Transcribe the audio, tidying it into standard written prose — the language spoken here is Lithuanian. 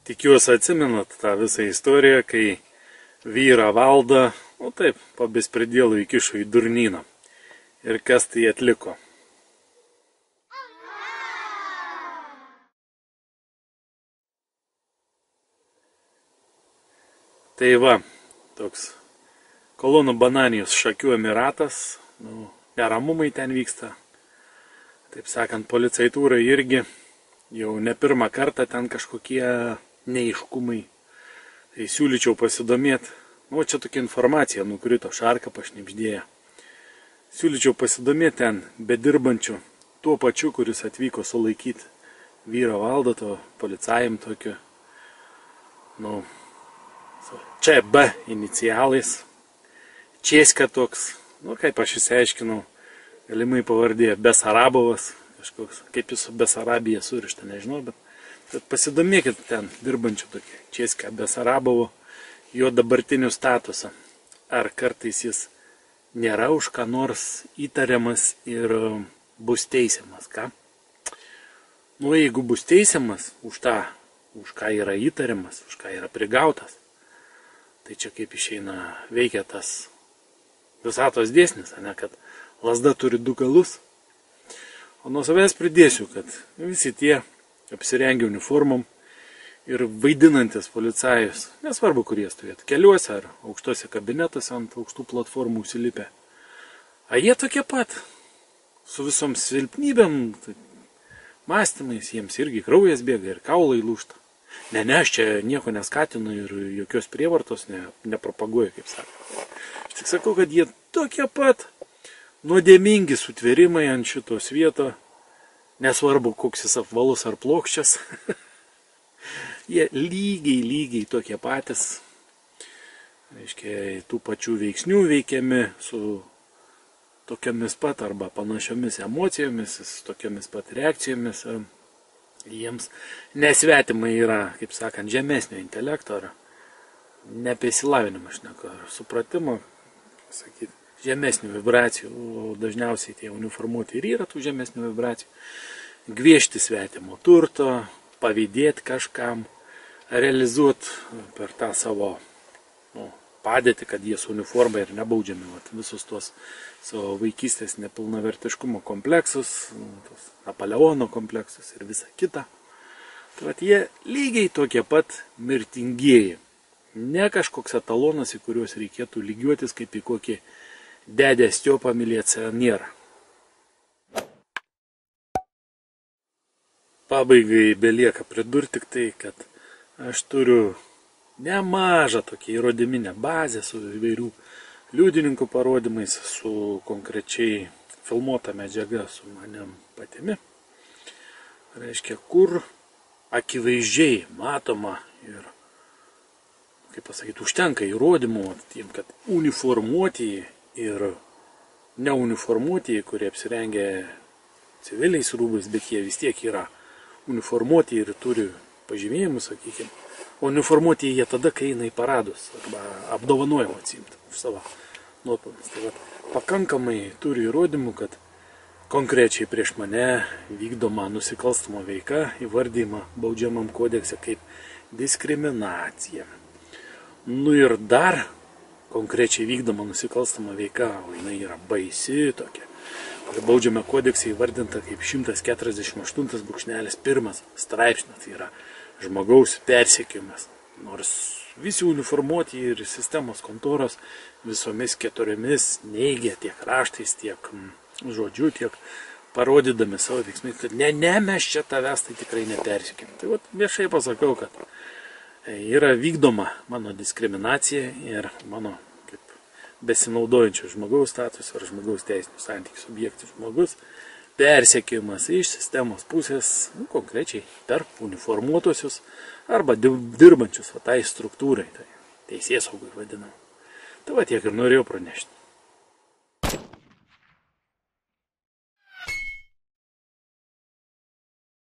Tikiuosi atsimenat tą visą istoriją, kai vyrą valdą, o taip, po bespredėlų įkišo į durnyną. Ir kas tai atliko? Tai va, toks kolonų bananijos šakių emiratas, neramumai ten vyksta. Taip sakant, policajtūrai irgi jau ne pirmą kartą ten kažkokie neiškumai. Tai siūlyčiau pasidomėti. Čia tokia informacija nukrito, šarka pašnibždėja. Siūlyčiau pasidomėti ten bedirbančių, tuo pačiu, kuris atvyko sulaikyti vyrą valdą, to policajam tokiu. Čia B inicialais. Česka toks, kaip aš įsiaiškinau, galimai pavardė Besarabovas, kažkoks, kaip jis su Besarabija surišta, nežinau, bet pasidomėkit ten dirbančių tokie Česka Besarabovo, jo dabartinių statusą. Ar kartais jis nėra už ką nors įtariamas ir bus teisiamas, ką? Jeigu bus teisiamas už tą, už ką yra įtariamas, už ką yra prigautas, tai čia kaip išeina veikia tas visatos dėsnis, kad lazda turi du galus. O nuo savęs pridėsiu, kad visi tie apsirengę uniformom ir vaidinantis policajus, nesvarbu, kur jie stovėtų, keliuose ar aukštose kabinetuose ant aukštų platformų užsilipę. Jie tokie pat, su visom silpnybėm, mąstymais, jiems irgi kraujas bėga ir kaulai lūžta. Ne, aš čia nieko neskatinu ir jokios prievartos nepropaguoju, kaip sako. Aš tik sakau, kad jie tokie pat nuodėmingi sutvėrimai ant šitos vieto, nesvarbu, koks jis apvalus ar plokščias. Jie lygiai tokie patys, reiškia, tų pačių veiksnių veikiami su tokiamis pat arba panašiomis emocijomis, su tokiamis pat reakcijomis. Jiems nesvetimai yra, kaip sakant, žemesnio intelekto ar neapesilavinimo, ar supratimo, sakyti, žemesnių vibracijų, o dažniausiai tie uniformuoti ir yra tų žemesnių vibracijų. Gviešti svetimo turto, pavydėti kažkam, realizuoti per tą savo padėtį, kad jie su uniforma ir nebaudžiami visus tuos savo vaikystės nepilnavertiškumo kompleksus, Napoleono kompleksus ir visa kita. Tai jie lygiai tokie pat mirtingieji. Ne kažkoks etalonas, į kuriuos reikėtų lygiuotis kaip į kokį Dėdę Stiopą milicionierą. Pabaigai belieka pridurti tik tai, kad aš turiu nemažą tokią įrodyminę bazę su įvairių liudininkų parodymais, su konkrečiai filmuota medžiaga su manim patimi. Reiškia, kur akivaizdžiai matoma ir, kaip pasakyti, užtenka įrodymų tiem, kad uniformuotieji ir neuniformuotieji, kurie apsirengia civiliais rūbais, bet jie vis tiek yra uniformuotieji ir turi pažymėjimus, sakykime. O uniformuotieji jie tada, kai eina į paradus arba apdovanojimą atsiimti už savo nuopelnus. Tai pakankamai turi įrodymų, kad konkrečiai prieš mane vykdoma nusikalstama veika įvardyma baudžiamam kodekse kaip diskriminacija. Ir dar konkrečiai vykdoma nusikalstama veika, o jinai yra baisi tokia. Baudžiame kodekse įvardinta kaip 148 brūkšnelis 1 straipsnis, tai yra žmogaus persekiojimas. Nors visi uniformuoti ir sistemos kontoros visomis 4 neigia tiek raštais, tiek žodžiu, tiek parodydami savo veiksmai, kad ne, mes čia tavęs tai tikrai nepersekiam. Tai viešai pasakau, kad yra vykdoma mano diskriminacija ir mano kaip besinaudojančio žmogaus status ar žmogaus teisinių santykių subjektų žmogus persekiojimas iš sistemos pusės, konkrečiai per uniformuotosius arba dirbančius tai struktūrai, tai teisėsaugai vadinam. Tai tiek ir norėjau pranešti.